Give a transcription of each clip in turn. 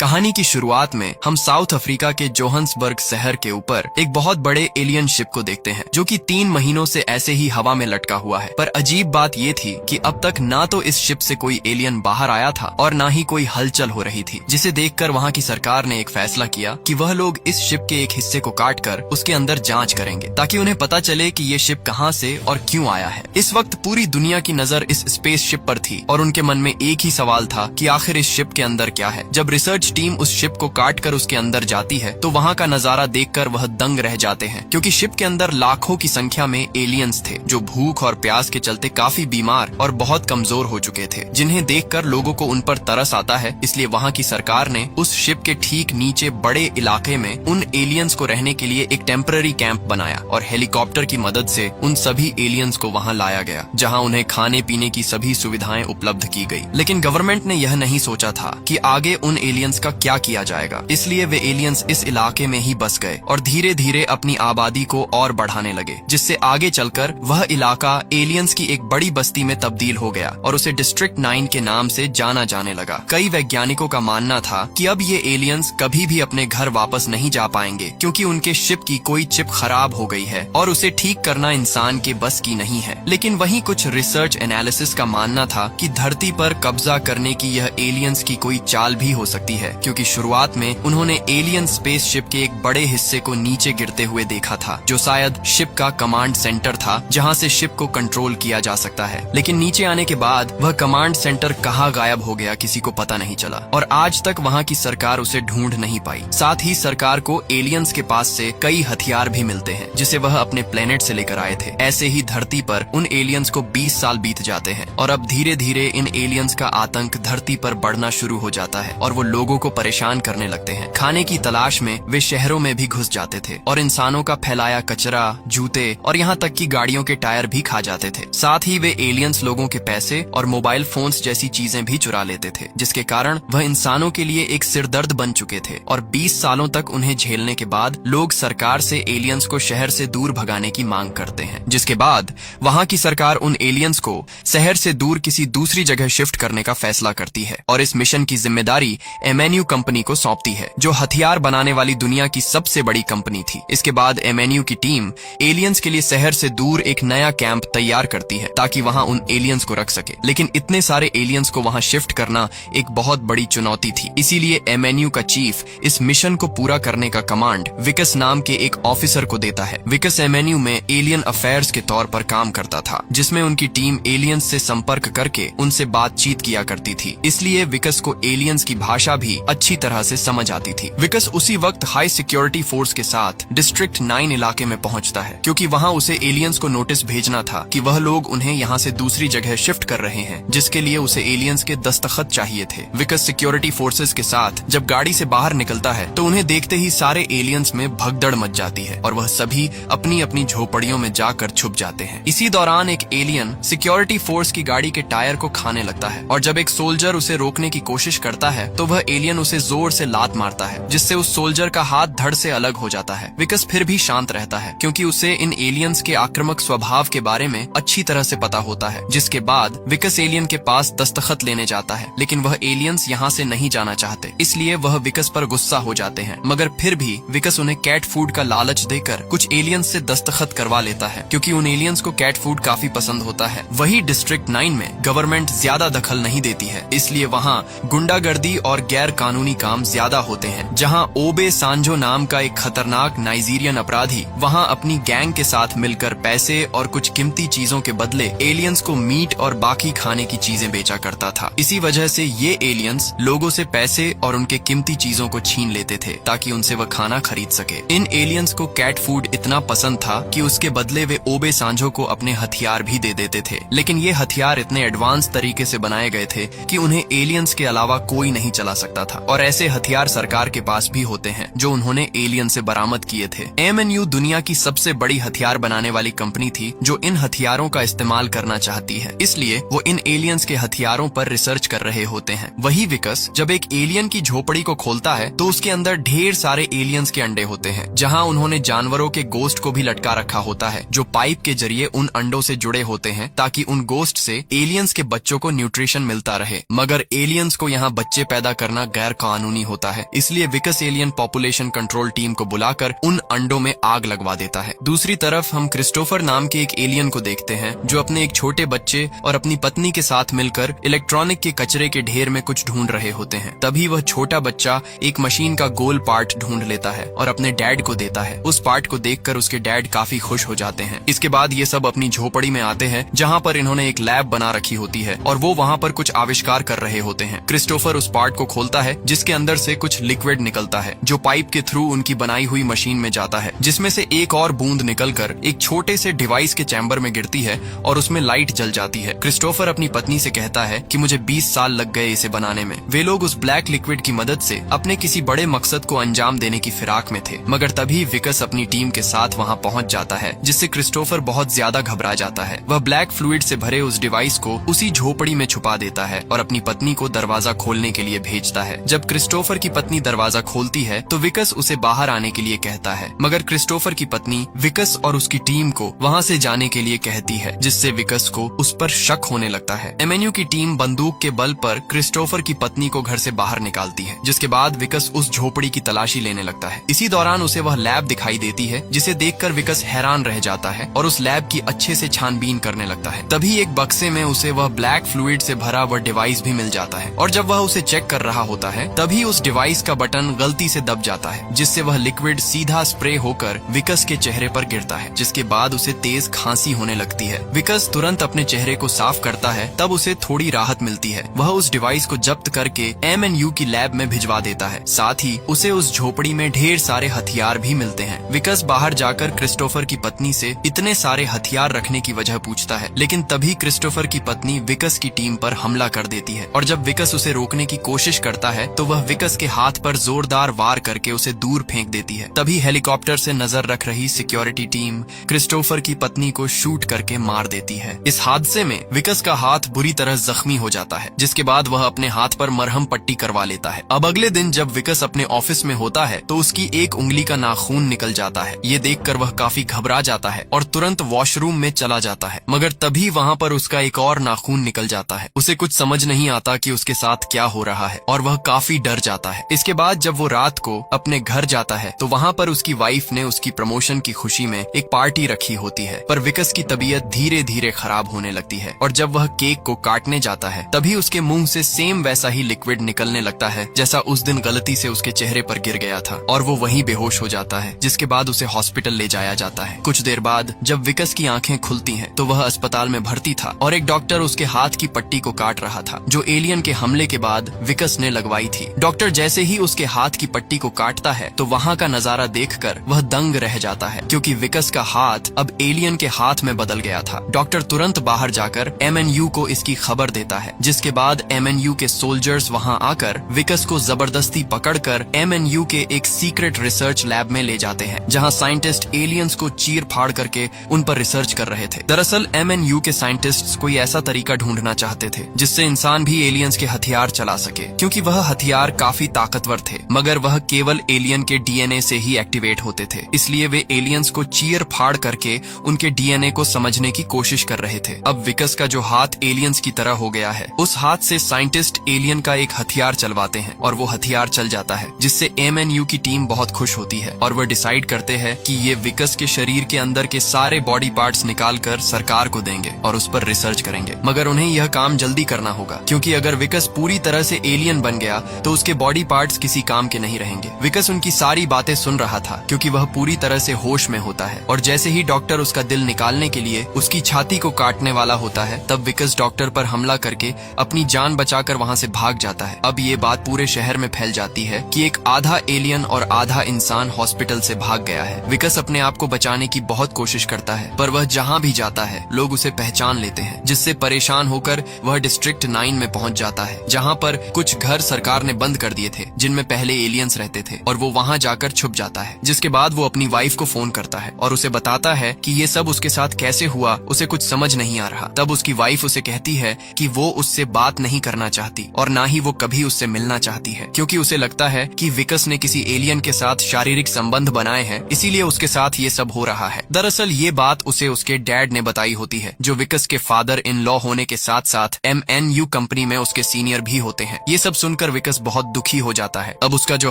कहानी की शुरुआत में हम साउथ अफ्रीका के जोहान्सबर्ग शहर के ऊपर एक बहुत बड़े एलियन शिप को देखते हैं जो कि 3 महीनों से ऐसे ही हवा में लटका हुआ है। पर अजीब बात ये थी कि अब तक ना तो इस शिप से कोई एलियन बाहर आया था और ना ही कोई हलचल हो रही थी, जिसे देखकर वहाँ की सरकार ने एक फैसला किया कि वह लोग इस शिप के एक हिस्से को काट कर उसके अंदर जाँच करेंगे ताकि उन्हें पता चले कि ये शिप कहाँ से और क्यों आया है। इस वक्त पूरी दुनिया की नजर इस स्पेस शिप पर थी और उनके मन में एक ही सवाल था कि आखिर इस शिप के अंदर क्या है। जब रिसर्च टीम उस शिप को काट कर उसके अंदर जाती है तो वहाँ का नजारा देखकर वह दंग रह जाते हैं, क्योंकि शिप के अंदर लाखों की संख्या में एलियंस थे जो भूख और प्यास के चलते काफी बीमार और बहुत कमजोर हो चुके थे, जिन्हें देखकर लोगों को उन पर तरस आता है। इसलिए वहाँ की सरकार ने उस शिप के ठीक नीचे बड़े इलाके में उन एलियंस को रहने के लिए एक टेम्पररी कैंप बनाया और हेलीकॉप्टर की मदद से उन सभी एलियंस को वहाँ लाया गया, जहाँ उन्हें खाने पीने की सभी सुविधाएं उपलब्ध की गई। लेकिन गवर्नमेंट ने यह नहीं सोचा था कि आगे उन एलियंस का क्या किया जाएगा, इसलिए वे एलियंस इस इलाके में ही बस गए और धीरे धीरे अपनी आबादी को और बढ़ाने लगे, जिससे आगे चलकर वह इलाका एलियंस की एक बड़ी बस्ती में तब्दील हो गया और उसे डिस्ट्रिक्ट 9 के नाम से जाना जाने लगा। कई वैज्ञानिकों का मानना था कि अब ये एलियंस कभी भी अपने घर वापस नहीं जा पाएंगे, क्योंकि उनके शिप की कोई चिप खराब हो गई है और उसे ठीक करना इंसान के बस की नहीं है। लेकिन वहीं कुछ रिसर्च एनालिसिस का मानना था कि धरती पर कब्जा करने की यह एलियंस की कोई चाल भी हो सकती है, क्योंकि शुरुआत में उन्होंने एलियन स्पेस शिप के एक बड़े हिस्से को नीचे गिरते हुए देखा था, जो शायद शिप का कमांड सेंटर था जहां से शिप को कंट्रोल किया जा सकता है। लेकिन नीचे आने के बाद वह कमांड सेंटर कहां गायब हो गया किसी को पता नहीं चला और आज तक वहां की सरकार उसे ढूंढ नहीं पाई। साथ ही सरकार को एलियंस के पास से कई हथियार भी मिलते हैं जिसे वह अपने प्लेनेट से लेकर आए थे। ऐसे ही धरती पर उन एलियंस को 20 साल बीत जाते हैं और अब धीरे धीरे इन एलियंस का आतंक धरती पर बढ़ना शुरू हो जाता है और वो लोगों को परेशान करने लगते हैं। खाने की तलाश में वे शहरों में भी घुस जाते थे और इंसानों का फैलाया कचरा, जूते और यहाँ तक कि गाड़ियों के टायर भी खा जाते थे। साथ ही वे एलियंस लोगों के पैसे और मोबाइल फोन्स जैसी चीजें भी चुरा लेते थे, जिसके कारण वह इंसानों के लिए एक सिरदर्द बन चुके थे। और 20 सालों तक उन्हें झेलने के बाद लोग सरकार से एलियंस को शहर से दूर भगाने की मांग करते हैं, जिसके बाद वहाँ की सरकार उन एलियंस को शहर से दूर किसी दूसरी जगह शिफ्ट करने का फैसला करती है और इस मिशन की जिम्मेदारी एमएनयू कंपनी को सौंपती है, जो हथियार बनाने वाली दुनिया की सबसे बड़ी कंपनी थी। इसके बाद एमएनयू की टीम एलियंस के लिए शहर से दूर एक नया कैंप तैयार करती है ताकि वहां उन एलियंस को रख सके। लेकिन इतने सारे एलियंस को वहां शिफ्ट करना एक बहुत बड़ी चुनौती थी, इसीलिए एमएनयू का चीफ इस मिशन को पूरा करने का कमांड विकस नाम के एक ऑफिसर को देता है। विकस एमएनयू में एलियन अफेयर्स के तौर पर काम करता था, जिसमें उनकी टीम एलियंस से संपर्क करके उनसे बातचीत किया करती थी, इसलिए विकस को एलियंस की भाषा भी अच्छी तरह से समझ आती थी। विकस उसी वक्त हाई सिक्योरिटी फोर्स के साथ डिस्ट्रिक्ट 9 इलाके में पहुंचता है, क्योंकि वहां उसे एलियंस को नोटिस भेजना था कि वह लोग उन्हें यहां से दूसरी जगह शिफ्ट कर रहे हैं, जिसके लिए उसे एलियंस के दस्तखत चाहिए थे। विकस सिक्योरिटी फोर्सेस के साथ जब गाड़ी से बाहर निकलता है तो उन्हें देखते ही सारे एलियंस में भगदड़ मच जाती है और वह सभी अपनी अपनी झोपड़ियों में जाकर छुप जाते हैं। इसी दौरान एक एलियन सिक्योरिटी फोर्स की गाड़ी के टायर को खाने लगता है और जब एक सोल्जर उसे रोकने की कोशिश करता है तो वह एलियन उसे जोर से लात मारता है, जिससे उस सोल्जर का हाथ धड़ से अलग हो जाता है। विकस फिर भी शांत रहता है, क्योंकि उसे इन एलियंस के आक्रामक स्वभाव के बारे में अच्छी तरह से पता होता है। जिसके बाद विकस एलियन के पास दस्तखत लेने जाता है, लेकिन वह एलियंस यहाँ से नहीं जाना चाहते, इसलिए वह विकस पर गुस्सा हो जाते हैं। मगर फिर भी विकस उन्हें कैट फूड का लालच देकर कुछ एलियंस से दस्तखत करवा लेता है, क्योंकि उन एलियंस को कैट फूड काफी पसंद होता है। वही डिस्ट्रिक्ट 9 में गवर्नमेंट ज्यादा दखल नहीं देती है, इसलिए वहाँ गुंडागर्दी और गैर कानूनी काम ज्यादा होते हैं, जहाँ ओबे सांजो नाम का एक खतरनाक नाइजीरियन अपराधी वहाँ अपनी गैंग के साथ मिलकर पैसे और कुछ कीमती चीजों के बदले एलियंस को मीट और बाकी खाने की चीजें बेचा करता था। इसी वजह से ये एलियंस लोगों से पैसे और उनके कीमती चीजों को छीन लेते थे ताकि उनसे वह खाना खरीद सके। इन एलियंस को कैट फूड इतना पसंद था कि उसके बदले वे ओबे सांजो को अपने हथियार भी दे देते थे, लेकिन ये हथियार इतने एडवांस तरीके से बनाए गए थे कि उन्हें एलियंस के अलावा कोई नहीं चला सकता था और ऐसे हथियार सरकार के पास भी होते हैं जो उन्होंने एलियन से बरामद किए थे। एमएनयू दुनिया की सबसे बड़ी हथियार बनाने वाली कंपनी थी जो इन हथियारों का इस्तेमाल करना चाहती है, इसलिए वो इन एलियंस के हथियारों पर रिसर्च कर रहे होते हैं। वही विकस जब एक एलियन की झोपड़ी को खोलता है तो उसके अंदर ढेर सारे एलियंस के अंडे होते हैं, जहाँ उन्होंने जानवरों के गोश्त को भी लटका रखा होता है जो पाइप के जरिए उन अंडों से जुड़े होते हैं ताकि उन गोश्त से एलियंस के बच्चों को न्यूट्रिशन मिलता रहे। मगर एलियंस को यहाँ बच्चे पैदा करना गैर कानूनी होता है, इसलिए विकस एलियन पॉपुलेशन कंट्रोल टीम को बुलाकर उन अंडों में आग लगवा देता है। दूसरी तरफ हम क्रिस्टोफर नाम के एक एलियन को देखते हैं जो अपने एक छोटे बच्चे और अपनी पत्नी के साथ मिलकर इलेक्ट्रॉनिक के कचरे के ढेर में कुछ ढूंढ रहे होते हैं। तभी वह छोटा बच्चा एक मशीन का गोल पार्ट ढूंढ लेता है और अपने डैड को देता है। उस पार्ट को देखकर उसके डैड काफी खुश हो जाते हैं। इसके बाद ये सब अपनी झोपड़ी में आते हैं जहाँ पर इन्होंने एक लैब बना रखी होती है और वो वहाँ पर कुछ आविष्कार कर रहे होते हैं। क्रिस्टोफर उस पार्ट को खोलता है जिसके अंदर से कुछ लिक्विड निकलता है जो पाइप के थ्रू उनकी बनाई हुई मशीन में जाता है, जिसमें से एक और बूंद निकलकर एक छोटे से डिवाइस के चैम्बर में गिरती है और उसमें लाइट जल जाती है। क्रिस्टोफर अपनी पत्नी से कहता है कि मुझे 20 साल लग गए इसे बनाने में। वे लोग उस ब्लैक लिक्विड की मदद से अपने किसी बड़े मकसद को अंजाम देने की फिराक में थे, मगर तभी विकस अपनी टीम के साथ वहाँ पहुँच जाता है, जिससे क्रिस्टोफर बहुत ज्यादा घबरा जाता है। वह ब्लैक फ्लूइड से भरे उस डिवाइस को उसी झोपड़ी में छुपा देता है और अपनी पत्नी को दरवाजा खोलने के लिए भेजता है। जब क्रिस्टोफर की पत्नी दरवाजा खोलती है तो विकस उसे बाहर आने के लिए कहता है, मगर क्रिस्टोफर की पत्नी विकस और उसकी टीम को वहाँ से जाने के लिए कहती है, जिससे विकस को उस पर शक होने लगता है। एमएनयू की टीम बंदूक के बल पर क्रिस्टोफर की पत्नी को घर से बाहर निकालती है, जिसके बाद विकस उस झोपड़ी की तलाशी लेने लगता है। इसी दौरान उसे वह लैब दिखाई देती है, जिसे देखकर विकस हैरान रह जाता है और उस लैब की अच्छे से छानबीन करने लगता है। तभी एक बक्से में उसे वह ब्लैक फ्लूइड से भरा वह डिवाइस भी मिल जाता है और जब वह उसे चेक कर रहा होता है तभी उस डिवाइस का बटन गलती से दब जाता है, जिससे वह लिक्विड सीधा स्प्रे होकर विकस के चेहरे पर गिरता है, जिसके बाद उसे तेज खांसी होने लगती है। विकस तुरंत अपने चेहरे को साफ करता है, तब उसे थोड़ी राहत मिलती है। वह उस डिवाइस को जब्त करके एमएनयू की लैब में भिजवा देता है। साथ ही उसे उस झोपड़ी में ढेर सारे हथियार भी मिलते हैं। विकस बाहर जाकर क्रिस्टोफर की पत्नी से इतने सारे हथियार रखने की वजह पूछता है, लेकिन तभी क्रिस्टोफर की पत्नी विकस की टीम पर हमला कर देती है और जब विकस उसे रोकने की कोशिश करता है तो वह विकस के हाथ पर जोरदार वार करके उसे दूर फेंक देती है। तभी हेलीकॉप्टर से नजर रख रही सिक्योरिटी टीम क्रिस्टोफर की पत्नी को शूट करके मार देती है। इस हादसे में विकस का हाथ बुरी तरह जख्मी हो जाता है, जिसके बाद वह अपने हाथ पर मरहम पट्टी करवा लेता है। अब अगले दिन जब विकस अपने ऑफिस में होता है तो उसकी एक उंगली का नाखून निकल जाता है। ये देखकर वह काफी घबरा जाता है और तुरंत वॉशरूम में चला जाता है, मगर तभी वहाँ पर उसका एक और नाखून निकल जाता है। उसे कुछ समझ नहीं आता कि उसके साथ क्या हो रहा है और वह काफी डर जाता है। इसके बाद जब वो रात को अपने घर जाता है तो वहाँ पर उसकी वाइफ ने उसकी प्रमोशन की खुशी में एक पार्टी रखी होती है, पर विकस की तबीयत धीरे धीरे खराब होने लगती है और जब वह केक को काटने जाता है तभी उसके मुंह से सेम वैसा ही लिक्विड निकलने लगता है जैसा उस दिन गलती से उसके चेहरे पर गिर गया था और वो वहीं बेहोश हो जाता है, जिसके बाद उसे हॉस्पिटल ले जाया जाता है। कुछ देर बाद जब विकस की आंखें खुलती हैं तो वह अस्पताल में भर्ती था और एक डॉक्टर उसके हाथ की पट्टी को काट रहा था जो एलियन के हमले के बाद विकस ने लगवाई थी। डॉक्टर जैसे ही उसके हाथ की पट्टी को काटता है तो वहाँ का नजारा देखकर वह दंग रह जाता है, क्योंकि विकस का हाथ अब एलियन के हाथ में बदल गया था। डॉक्टर तुरंत बाहर जाकर एमएनयू को इसकी खबर देता है, जिसके बाद एमएनयू के सोल्जर्स वहाँ आकर विकस को जबरदस्ती पकड़कर एमएनयू के एक सीक्रेट रिसर्च लैब में ले जाते हैं, जहाँ साइंटिस्ट एलियंस को चीर फाड़ करके उन पर रिसर्च कर रहे थे। दरअसल एमएनयू के साइंटिस्ट्स कोई ऐसा तरीका ढूंढना चाहते थे जिससे इंसान भी एलियंस के हथियार चला सके, क्योंकि वह हथियार काफी ताकतवर थे मगर वह केवल एलियन के डीएनए से ही एक्टिवेट होते थे, इसलिए वे एलियंस को चीर फाड़ करके उनके डीएनए को समझने की कोशिश कर रहे थे। अब विकस का जो हाथ एलियंस की तरह हो गया है, उस हाथ से साइंटिस्ट एलियन का एक हथियार चलवाते हैं और वो हथियार चल जाता है, जिससे एमएनयू की टीम बहुत खुश होती है और वह डिसाइड करते हैं कि ये विकस के शरीर के अंदर के सारे बॉडी पार्ट्स निकाल कर सरकार को देंगे और उस पर रिसर्च करेंगे। मगर उन्हें यह काम जल्दी करना होगा, क्योंकि अगर विकस पूरी तरह से एलियन बन गया तो उसके बॉडी पार्ट्स किसी काम के नहीं रहेंगे। विकस उनकी सारी बातें सुन रहा था क्योंकि वह पूरी तरह से होश में होता है और जैसे ही डॉक्टर उसका दिल निकालने के लिए उसकी छाती को काटने वाला होता है तब विकस डॉक्टर पर हमला करके अपनी जान बचाकर वहाँ से भाग जाता है। अब ये बात पूरे शहर में फैल जाती है कि एक आधा एलियन और आधा इंसान हॉस्पिटल से भाग गया है। विकस अपने आप को बचाने की बहुत कोशिश करता है, पर वह जहाँ भी जाता है लोग उसे पहचान लेते हैं, जिससे परेशान होकर वह डिस्ट्रिक्ट 9 में पहुँच जाता है, जहाँ पर कुछ घर सरकार ने बंद कर दिए थे जिनमें पहले एलियंस रहते थे, और वो वहाँ जाकर छुप जाता है। जिसके बाद वो अपनी वाइफ को फोन करता है और उसे बताता है कि ये सब उसके साथ कैसे हुआ उसे कुछ समझ नहीं आ रहा। तब उसकी वाइफ उसे कहती है कि वो उससे बात नहीं करना चाहती और ना ही वो कभी उससे मिलना चाहती है, क्योंकि उसे लगता है कि विकस ने किसी एलियन के साथ शारीरिक संबंध बनाए हैं, इसीलिए उसके साथ ये सब हो रहा है। दरअसल ये बात उसे उसके डैड ने बताई होती है, जो विकस के फादर इन लॉ होने के साथ साथ एमएनयू कंपनी में उसके सीनियर भी होते हैं। ये सब सुन सुनकर विकस बहुत दुखी हो जाता है। अब उसका जो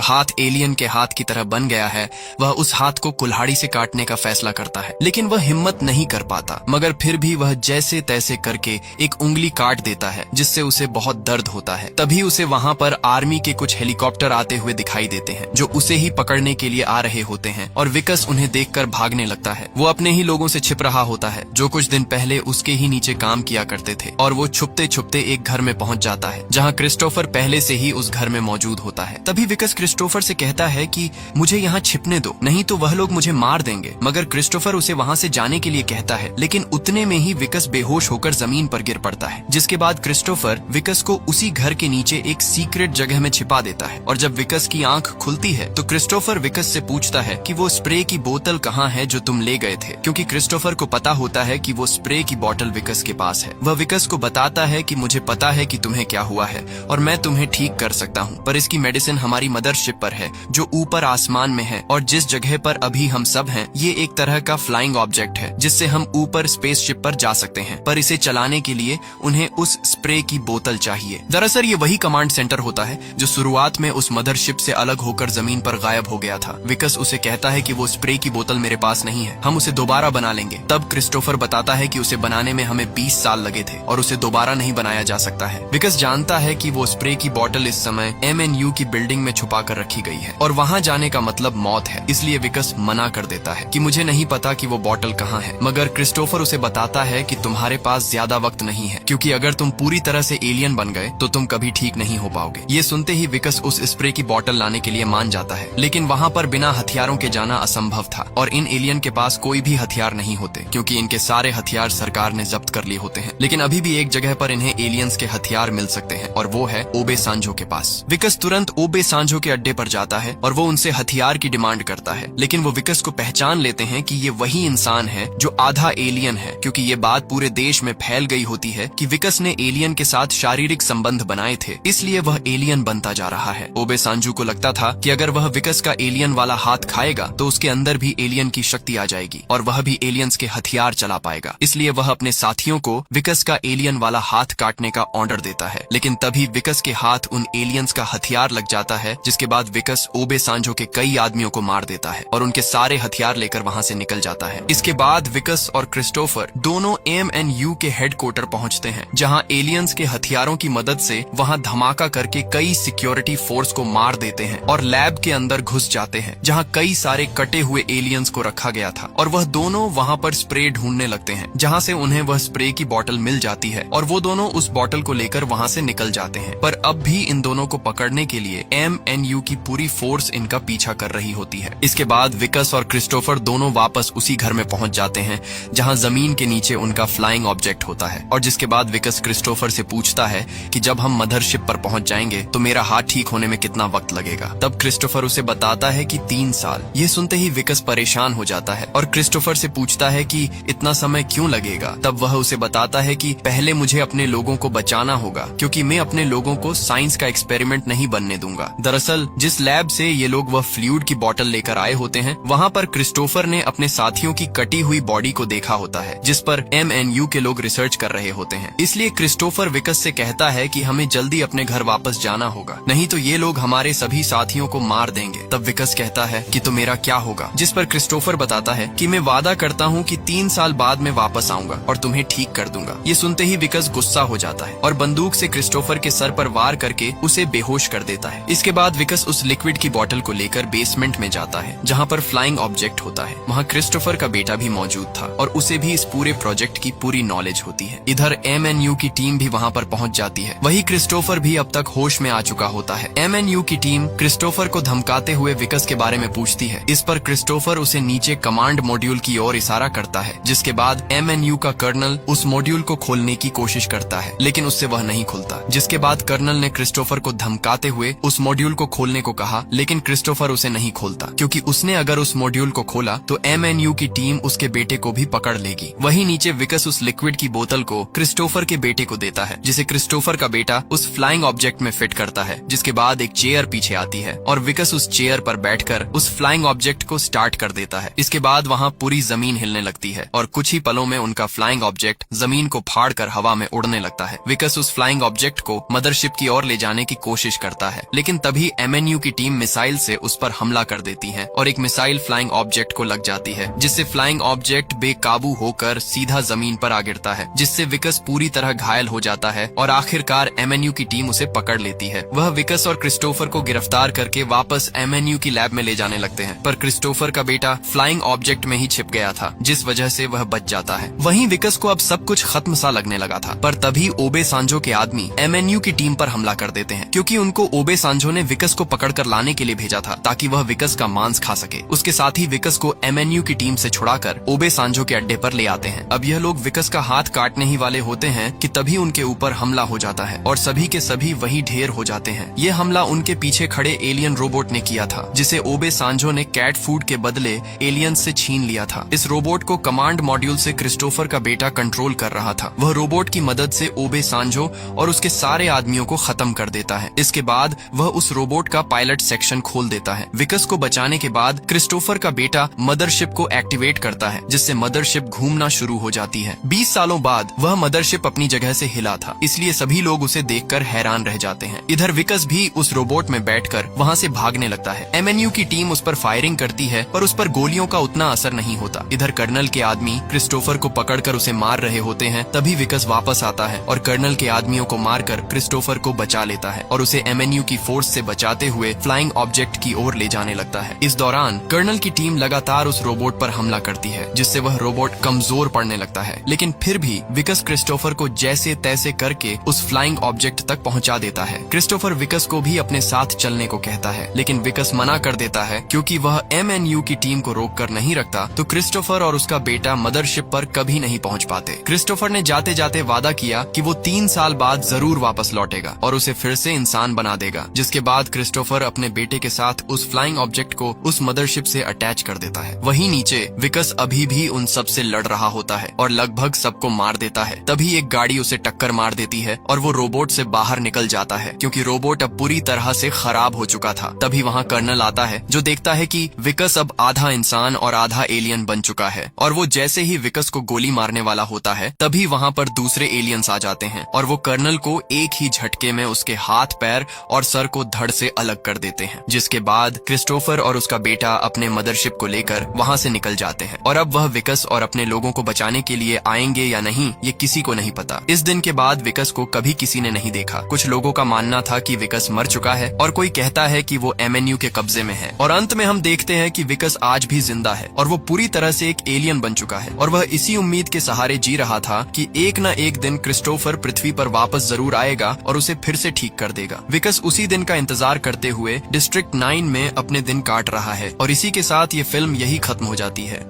हाथ एलियन के हाथ की तरह बन गया है, वह उस हाथ को कुल्हाड़ी से काटने का फैसला करता है, लेकिन वह हिम्मत नहीं कर पाता। मगर फिर भी वह जैसे तैसे करके एक उंगली काट देता है, जिससे उसे बहुत दर्द होता है। तभी उसे वहां पर आर्मी के कुछ हेलीकॉप्टर आते हुए दिखाई देते हैं, जो उसे ही पकड़ने के लिए आ रहे होते हैं, और विकस उन्हें देखकर भागने लगता है। वो अपने ही लोगों से छिप रहा होता है, जो कुछ दिन पहले उसके ही नीचे काम किया करते थे, और वो छुपते छुपते एक घर में पहुंच जाता है, जहां क्रिस्टोफर पहले से ही उस घर में मौजूद होता है। तभी विकस क्रिस्टोफर से कहता है कि मुझे यहाँ छिपने दो, नहीं तो वह लोग मुझे मार देंगे। मगर क्रिस्टोफर उसे वहाँ से जाने के लिए कहता है, लेकिन उतने में ही विकस बेहोश होकर जमीन पर गिर पड़ता है। जिसके बाद क्रिस्टोफर विकस को उसी घर के नीचे एक सीक्रेट जगह में छिपा देता है, और जब विकस की आंख खुलती है तो क्रिस्टोफर विकस से पूछता है कि वो स्प्रे की बोतल कहाँ है जो तुम ले गए थे, क्योंकि क्रिस्टोफर को पता होता है कि वो स्प्रे की बोतल विकस के पास है। वह विकस को बताता है कि मुझे पता है कि तुम्हें क्या हुआ है और मैं तुम्हें ठीक कर सकता हूँ, पर इसकी मेडिसिन हमारी मदरशिप पर है, जो ऊपर आसमान में है, और जिस जगह पर अभी हम सब हैं, ये एक तरह का फ्लाइंग ऑब्जेक्ट है, जिससे हम ऊपर स्पेसशिप पर जा सकते हैं, पर इसे चलाने के लिए उन्हें उस स्प्रे की बोतल चाहिए। दरअसल ये वही कमांड सेंटर होता है जो शुरुआत में उस मदरशिप से अलग होकर जमीन पर गायब हो गया था। विकस उसे कहता है कि वो स्प्रे की बोतल मेरे पास नहीं है, हम उसे दोबारा बना लेंगे। तब क्रिस्टोफर बताता है कि उसे बनाने में हमें 20 साल लगे थे और उसे दोबारा नहीं बनाया जा सकता है। विकस जानता है कि वो स्प्रे की बोतल इस समय MNU की बिल्डिंग में छुपा कर रखी गई है, और वहाँ जाने का मतलब मौत है, इसलिए विकस मना कर देता है कि मुझे नहीं पता कि वो बोतल कहाँ है। मगर क्रिस्टोफर उसे बताता है कि तुम्हारे पास ज्यादा वक्त नहीं है, क्योंकि अगर तुम पूरी तरह से एलियन बन गए तो तुम कभी ठीक नहीं हो पाओगे। ये सुनते ही विकस उस स्प्रे की बोतल लाने के लिए मान जाता है, लेकिन वहाँ पर बिना हथियारों के जाना असंभव था, और इन एलियन के पास कोई भी हथियार नहीं होते, क्योंकि इनके सारे हथियार सरकार ने जब्त कर लिए होते हैं। लेकिन अभी भी एक जगह पर इन्हें एलियंस के हथियार मिल सकते हैं, और वो है ओबे सांजो के पास। विकस तुरंत ओबे सांजो के अड्डे पर जाता है और वो उनसे हथियार की डिमांड करता है, लेकिन वो विकस को पहचान लेते हैं कि ये वही इंसान है जो आधा एलियन है, क्योंकि ये बात पूरे देश में फैल गई होती है कि विकस ने एलियन के साथ शारीरिक संबंध बनाए थे, इसलिए वह एलियन बनता जा रहा है। ओबे सांजू को लगता था कि अगर वह विकस का एलियन वाला हाथ खाएगा तो उसके अंदर भी एलियन की शक्ति आ जाएगी और वह भी एलियंस के हथियार चला पाएगा, इसलिए वह अपने साथियों को विकस का एलियन वाला हाथ काटने का ऑर्डर देता है। लेकिन तभी विकस के हाथ उन एलियंस का हथियार लग जाता है, जिसके बाद विकस ओबे सांजो के कई आदमियों को मार देता है और उनके सारे हथियार लेकर वहाँ से निकल जाता है। इसके बाद विकस और क्रिस्टोफर दोनों MNU के हेडक्वार्टर पहुँचते हैं, जहाँ एलियंस के हथियारों की मदद से वहाँ धमाका करके कई सिक्योरिटी फोर्स को मार देते हैं और लैब के अंदर घुस जाते हैं, जहाँ कई सारे कटे हुए एलियंस को रखा गया था, और वह दोनों वहाँ पर स्प्रे ढूंढने लगते हैं, जहाँ से उन्हें वह स्प्रे की बोतल मिल जाती है, और वो दोनों उस बोतल को लेकर वहाँ से निकल जाते हैं। पर अब भी इन दोनों को पकड़ने के लिए MNU की पूरी फोर्स इनका पीछा कर रही होती है। इसके बाद विकस और क्रिस्टोफर दोनों वापस उसी घर में पहुंच जाते हैं, जहाँ जमीन के नीचे उनका फ्लाइंग ऑब्जेक्ट होता है, और जिसके बाद विकस क्रिस्टोफर से पूछता है कि जब हम मदरशिप पर पहुंच जाएंगे तो मेरा हाथ ठीक होने में कितना वक्त लगेगा। तब क्रिस्टोफर उसे बताता है कि 3 साल। ये सुनते ही विकस परेशान हो जाता है और क्रिस्टोफर से पूछता है कि इतना समय क्यों लगेगा। तब वह उसे बताता है कि पहले मुझे अपने लोगों को बचाना होगा, क्योंकि मैं अपने लोगों को साइंस का एक्सपेरिमेंट नहीं बनने दूंगा। दरअसल जिस लैब से ये लोग वह फ्लूइड की बोतल लेकर आए होते हैं, वहाँ पर क्रिस्टोफर ने अपने साथियों की कटी हुई बॉडी को देखा होता है, जिस पर MNU के लोग रिसर्च कर रहे होते हैं। इसलिए क्रिस्टोफर विकस से कहता है कि हमें जल्दी अपने घर वापस जाना होगा, नहीं तो ये लोग हमारे सभी साथियों को मार देंगे। तब विकस कहता है कि तो मेरा क्या होगा, जिस पर क्रिस्टोफर बताता है कि मैं वादा करता हूँ कि 3 साल बाद मैं वापस आऊंगा और तुम्हें ठीक कर दूंगा। ये सुनते ही विकस गुस्सा हो जाता है और बंदूक से क्रिस्टोफर के सर पर वार करके उसे बेहोश कर देता है। इसके बाद विकस उस लिक्विड की बोतल को लेकर बेसमेंट में जाता है, जहाँ पर फ्लाइंग ऑब्जेक्ट होता है। वहाँ क्रिस्टोफर का बेटा भी मौजूद था और उसे भी इस पूरे प्रोजेक्ट की पूरी नॉलेज होती है। इधर MNU की टीम भी वहाँ पर पहुँच जाती है। वही क्रिस्टोफर भी अब तक होश में आ चुका होता है। MNU की टीम क्रिस्टोफर को धमकाते हुए विकस के बारे में पूछती है। इस पर क्रिस्टोफर उसे नीचे कमांड मॉड्यूल की ओर इशारा करता है, जिसके बाद MNU का कर्नल उस मॉड्यूल को खोलने की कोशिश करता है, लेकिन उससे वह नहीं खुलता। जिसके बाद कर्नल ने क्रिस्टोफर को धमकाते हुए उस मॉड्यूल को खोलने को कहा, लेकिन क्रिस्टोफर उसे नहीं खोलता, क्योंकि उसने अगर उस मॉड्यूल को खोला तो MNU की टीम उसके बेटे को भी पकड़ लेगी। वही नीचे विकस उस लिक्विड की बोतल को क्रिस्टोफर के बेटे को देता है, जिसे क्रिस्टोफर का बेटा उस फ्लाइंग ऑब्जेक्ट में फिट करता है। जिसके बाद एक चेयर पीछे आती है और विकस उस चेयर पर बैठकर उस फ्लाइंग ऑब्जेक्ट को स्टार्ट कर देता है। इसके बाद वहाँ पूरी जमीन हिलने लगती है और कुछ ही पलों में उनका फ्लाइंग ऑब्जेक्ट जमीन को फाड़कर हवा में उड़ने लगता है। विकस उस फ्लाइंग ऑब्जेक्ट को मदरशिप की ओर ले ले जाने की कोशिश करता है, लेकिन तभी MNU की टीम मिसाइल से उस पर हमला कर देती है और एक मिसाइल फ्लाइंग ऑब्जेक्ट को लग जाती है, जिससे फ्लाइंग ऑब्जेक्ट बेकाबू होकर सीधा जमीन पर आ गिरता है, जिससे विकस पूरी तरह घायल हो जाता है और आखिरकार MNU की टीम उसे पकड़ लेती है। वह विकस और क्रिस्टोफर को गिरफ्तार करके वापस MNU की लैब में ले जाने लगते हैं, पर क्रिस्टोफर का बेटा फ्लाइंग ऑब्जेक्ट में ही छिप गया था, जिस वजह से वह बच जाता है। वहीं विकस को अब सब कुछ खत्म सा लगने लगा था, पर तभी ओबे सांजो के आदमी MNU की टीम पर हमला कर देते हैं, क्योंकि उनको ओबे सांजो ने विकस को पकड़कर लाने के लिए भेजा था ताकि वह विकस का मांस खा सके। उसके साथ ही विकस को MNU की टीम से छुड़ाकर ओबे सांजो के अड्डे पर ले आते हैं। अब यह लोग विकस का हाथ काटने ही वाले होते हैं कि तभी उनके ऊपर हमला हो जाता है और सभी के सभी वही ढेर हो जाते हैं। ये हमला उनके पीछे खड़े एलियन रोबोट ने किया था, जिसे ओबे सांजो ने कैट फूड के बदले एलियंस से छीन लिया था। इस रोबोट को कमांड मॉड्यूल से क्रिस्टोफर का बेटा कंट्रोल कर रहा था। वह रोबोट की मदद से ओबे सांजो और उसके सारे आदमियों को खत्म कर देता है। इसके बाद वह उस रोबोट का पायलट सेक्शन खोल देता है। विकस को बचाने के बाद क्रिस्टोफर का बेटा मदरशिप को एक्टिवेट करता है, जिससे मदरशिप घूमना शुरू हो जाती है। 20 सालों बाद वह मदरशिप अपनी जगह से हिला था, इसलिए सभी लोग उसे देखकर हैरान रह जाते हैं। इधर विकस भी उस रोबोट में बैठकर वहां से भागने लगता है। MNU की टीम उस पर फायरिंग करती है, पर उस पर गोलियों का उतना असर नहीं होता। इधर कर्नल के आदमी क्रिस्टोफर को पकड़कर उसे मार रहे होते हैं, तभी विकस वापस आता है और कर्नल के आदमियों को मारकर क्रिस्टोफर को बचा लेता है और उसे MNU की फोर्स से बचाते हुए फ्लाइंग ऑब्जेक्ट की ओर ले जाने लगता है। इस दौरान कर्नल की टीम लगातार उस रोबोट पर हमला करती है, जिससे वह रोबोट कमजोर पड़ने लगता है, लेकिन फिर भी विकस क्रिस्टोफर को जैसे तैसे करके उस फ्लाइंग ऑब्जेक्ट तक पहुंचा देता है। क्रिस्टोफर विकस को भी अपने साथ चलने को कहता है, लेकिन विकस मना कर देता है, क्योंकि वह MNU की टीम को रोक कर नहीं रखता तो क्रिस्टोफर और उसका बेटा मदरशिप पर कभी नहीं पहुंच पाते। क्रिस्टोफर ने जाते जाते वादा किया कि वो 3 साल बाद जरूर वापस लौटेगा और उसे फिर से इंसान बना देगा, जिसके बाद क्रिस्टोफर अपने बेटे के साथ उस फ्लाइंग ऑब्जेक्ट को उस मदरशिप से अटैच कर देता है। वहीं नीचे विकस अभी भी उन सब से लड़ रहा होता है और लगभग सबको मार देता है। तभी एक गाड़ी उसे टक्कर मार देती है और वो रोबोट से बाहर निकल जाता है, क्योंकि रोबोट अब पूरी तरह से खराब हो चुका था। तभी वहाँ कर्नल आता है, जो देखता है कि विकस अब आधा इंसान और आधा एलियन बन चुका है, और वो जैसे ही विकस को गोली मारने वाला होता है तभी वहाँ पर दूसरे एलियंस आ जाते हैं और वो कर्नल को एक ही झटके में उसके हाथ, पैर और सर को धड़ से अलग कर देते हैं, जिसके बाद क्रिस्टोफर और उसका बेटा अपने मदरशिप को लेकर वहाँ से निकल जाते हैं। और अब वह विकस और अपने लोगों को बचाने के लिए आएंगे या नहीं, ये किसी को नहीं पता। इस दिन के बाद विकस को कभी किसी ने नहीं देखा। कुछ लोगों का मानना था कि विकस मर चुका है और कोई कहता है कि वो MNU के कब्जे में है, और अंत में हम देखते हैं कि विकस आज भी जिंदा है और वो पूरी तरह से एक एलियन बन चुका है, और वह इसी उम्मीद के सहारे जी रहा था कि एक न एक दिन क्रिस्टोफर पृथ्वी पर वापस जरूर आएगा और उसे फिर से ठीक कर देगा। विकस उसी दिन का इंतजार करते हुए डिस्ट्रिक्ट 9 में अपने दिन काट रहा है, और इसी के साथ ये फिल्म यही खत्म हो जाती है।